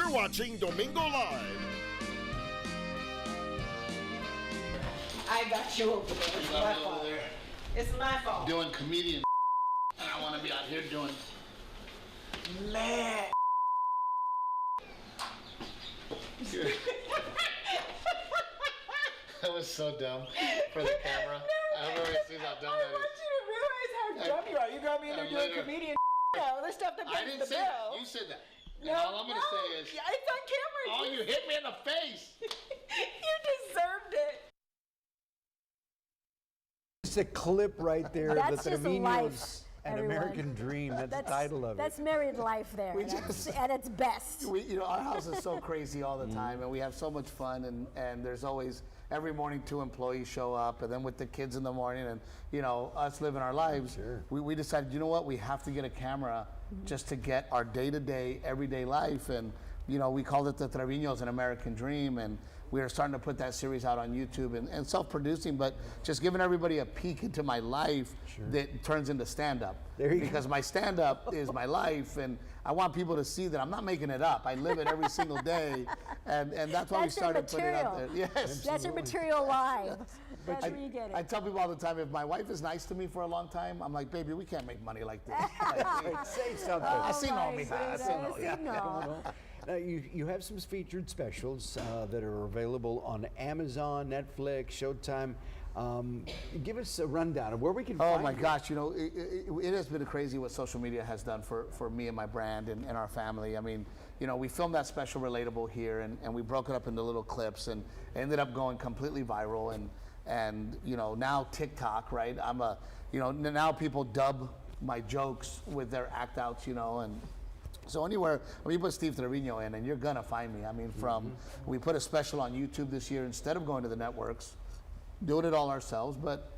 You're watching Domingo Live. I got you over there. It's my fault. It's my fault. Doing comedian and I want to be out here doing Man. That was so dumb for the camera. I don't know if you see how dumb I that want is. you to realize how dumb you are. You got me in there doing comedian now. This stuff that I pays didn't the say bill. that. You said that. And No, all I'm going to say is, it's on camera. oh, you hit me in the face. You deserved it. It's a clip right there. That's the just Treviño's life, An everyone. American Dream. That's the title of That's it. married life there. That's at its best. Our house is so crazy all the time, and we have so much fun, and there's always, every morning 2 employees show up, and then with the kids in the morning, and us living our lives, Sure. we decided, you know what, we have to get a camera just to get our day-to-day, everyday life, and we called it the Treviño's An American Dream, and we are starting to put that series out on YouTube and self-producing, but just giving everybody a peek into my life that turns into stand-up. There you go. Because my stand-up is my life, and I want people to see that I'm not making it up. I live it every single day, and that's why we started putting it out there. Yes. That's your material live. That's where you get it. I tell people all the time, if my wife is nice to me for a long time, I'm like, baby, we can't make money like this. Say something. Así no, my mija, así no, goodness, yeah. no. Now, you have some featured specials that are available on Amazon, Netflix, Showtime. Give us a rundown of where we can Oh find my you. gosh, it has been crazy what social media has done for me and my brand and our family. I mean, we filmed that special Relatable here, and we broke it up into little clips, and it ended up going completely viral, and now TikTok, right? Now people dub my jokes with their act outs, and so anywhere, when you put Steve Treviño in, and you're gonna find me. I mean, we put a special on YouTube this year instead of going to the networks, doing it all ourselves, but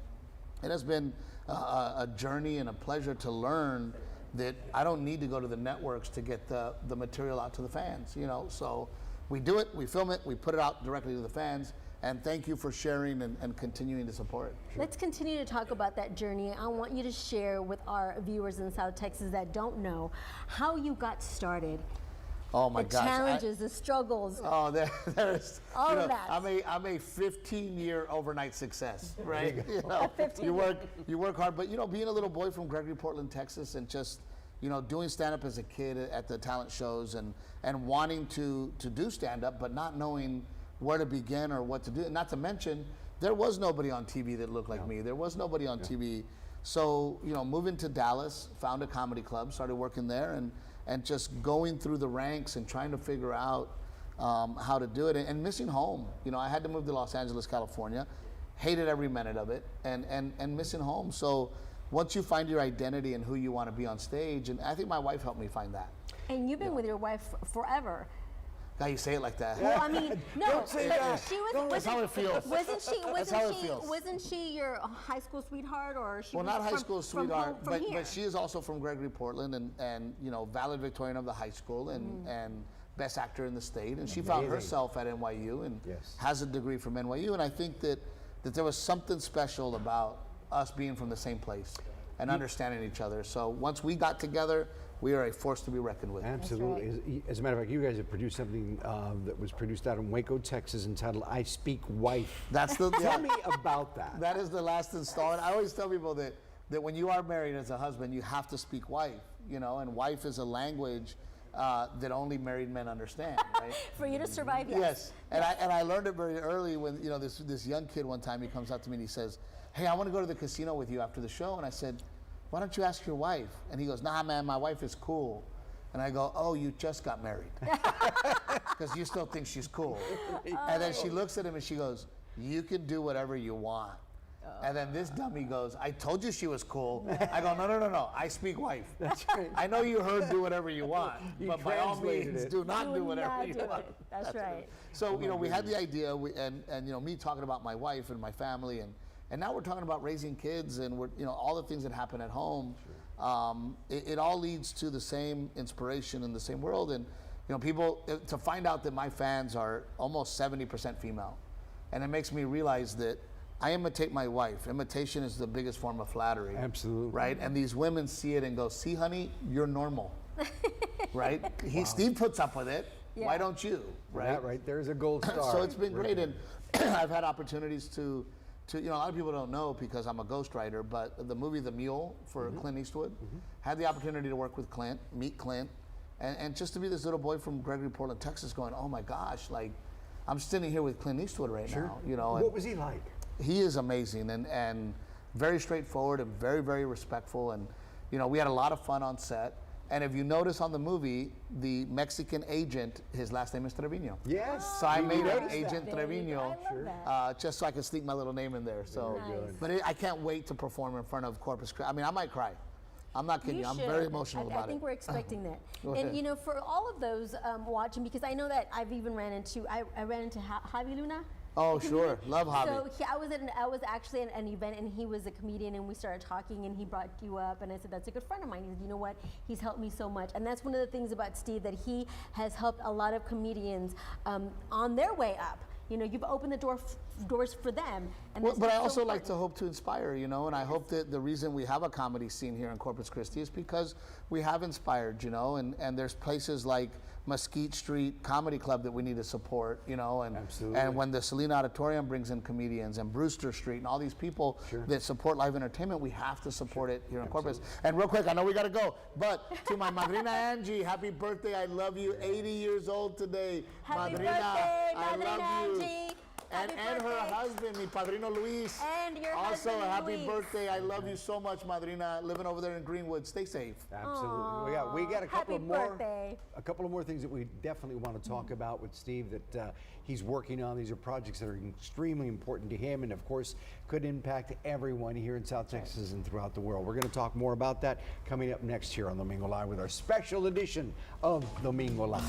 it has been a journey and a pleasure to learn that I don't need to go to the networks to get the material out to the fans, so we do it, we film it, we put it out directly to the fans, and thank you for sharing and continuing to support it. Let's continue to talk about that journey. I want you to share with our viewers in South Texas that don't know how you got started. Oh my the gosh. challenges, the struggles. Oh, there's All of that. I'm a 15-year overnight success, right? You work hard, but being a little boy from Gregory, Portland, Texas, and just doing stand-up as a kid at the talent shows, and wanting to do stand-up, but not knowing where to begin or what to do. And not to mention, there was nobody on TV that looked like me. There was nobody on TV. So, moving to Dallas, found a comedy club, started working there, and just going through the ranks and trying to figure out how to do it, and missing home. I had to move to Los Angeles, California, hated every minute of it, and missing home. So once you find your identity and who you want to be on stage, and I think my wife helped me find that. And you've been with your wife forever. Now you say it like that. Well, I mean, no, Don't say but that. she was. That's how it feels. That's how it feels. Wasn't she your high school sweetheart, or she? Well, was not high from, school from sweetheart, home, from here? but she is also from Gregory, Portland, and valedictorian of the high school, and best actor in the state, and she found herself at NYU and has a degree from NYU, and I think that there was something special about us being from the same place and understanding each other. So once we got together, we are a force to be reckoned with. Absolutely. As a matter of fact, you guys have produced something that was produced out in Waco, Texas, entitled "I Speak Wife." That's the Tell me about that. That is the last installment. I always tell people that when you are married as a husband, you have to speak wife, and wife is a language that only married men understand, right? For you to survive, yes. Yes, and I learned it very early when this young kid one time, he comes up to me and he says, "Hey, I want to go to the casino with you after the show," and I said, "Why don't you ask your wife?" And he goes, "Nah, man, my wife is cool." And I go, "Oh, you just got married," because you still think she's cool. And then she looks at him and she goes, "You can do whatever you want." And then this dummy goes, "I told you she was cool." I go, no, I speak wife. That's right. I know you heard do whatever you want, but by all translated means, it. do not do whatever you want. That's right. So, we had the idea, and me talking about my wife and my family, and now we're talking about raising kids, and we're, all the things that happen at home. It all leads to the same inspiration in the same world, and people, to find out that my fans are almost 70% female, and it makes me realize that I imitate my wife. Imitation is the biggest form of flattery. Absolutely. Right? And these women see it and go, "See, honey, you're normal." Right? Steve puts up with it. Why Yeah. don't you? Right. That right there's a gold star. So it's been great, and I've had opportunities to, you know, a lot of people don't know because I'm a ghostwriter, but the movie The Mule for Clint Eastwood, had the opportunity to work with Clint, meet Clint, and just to be this little boy from Gregory, Portland, Texas, going, oh my gosh, like, I'm standing here with Clint Eastwood right now, you know. What was he like? He is amazing and very straightforward and very, very respectful, and, you know, we had a lot of fun on set. And if you notice on the movie, the Mexican agent, his last name is Treviño. Yes. So I We made noticed an that. Agent There you go. Treviño, I love that. just so I could sneak my little name in there. So, Very good. but I can't wait to perform in front of Corpus Christi. I mean, I might cry. I'm not kidding you. I'm should. very emotional I about think it. we're expecting that. Go And ahead. you know, for all of those watching, because I know that I've even ran into, I ran into Javi Luna. Oh, sure. Love Javi. So I was actually at an event, and he was a comedian, and we started talking, and he brought you up, and I said, that's a good friend of mine. He said, you know what? He's helped me so much. And that's one of the things about Steve, that he has helped a lot of comedians on their way up. You know, you've opened the doors for them. And Well, that's but I so also like important. to hope to inspire, you know, and I hope that the reason we have a comedy scene here in Corpus Christi is because we have inspired, you know, and there's places like Mesquite Street Comedy Club that we need to support, you know, and Absolutely. and when the Selena Auditorium brings in comedians and Brewster Street and all these people that support live entertainment, we have to support it here in Corpus. And real quick, I know we got to go, but to my madrina Angie, happy birthday. I love you. 80 years old today. Happy Madrina, birthday, I Madrina love you. Angie. And Happy her birthday. husband, mi padrino Luis. And your Also, husband, happy Luis. birthday. I love you so much, madrina. Living over there in Greenwood. Stay safe. Absolutely. We got a couple Happy of more birthday. a couple of more things that we definitely want to talk about with Steve that he's working on. These are projects that are extremely important to him and of course could impact everyone here in South Texas and throughout the world. We're going to talk more about that coming up next here on Domingo Live with our special edition of Domingo Live.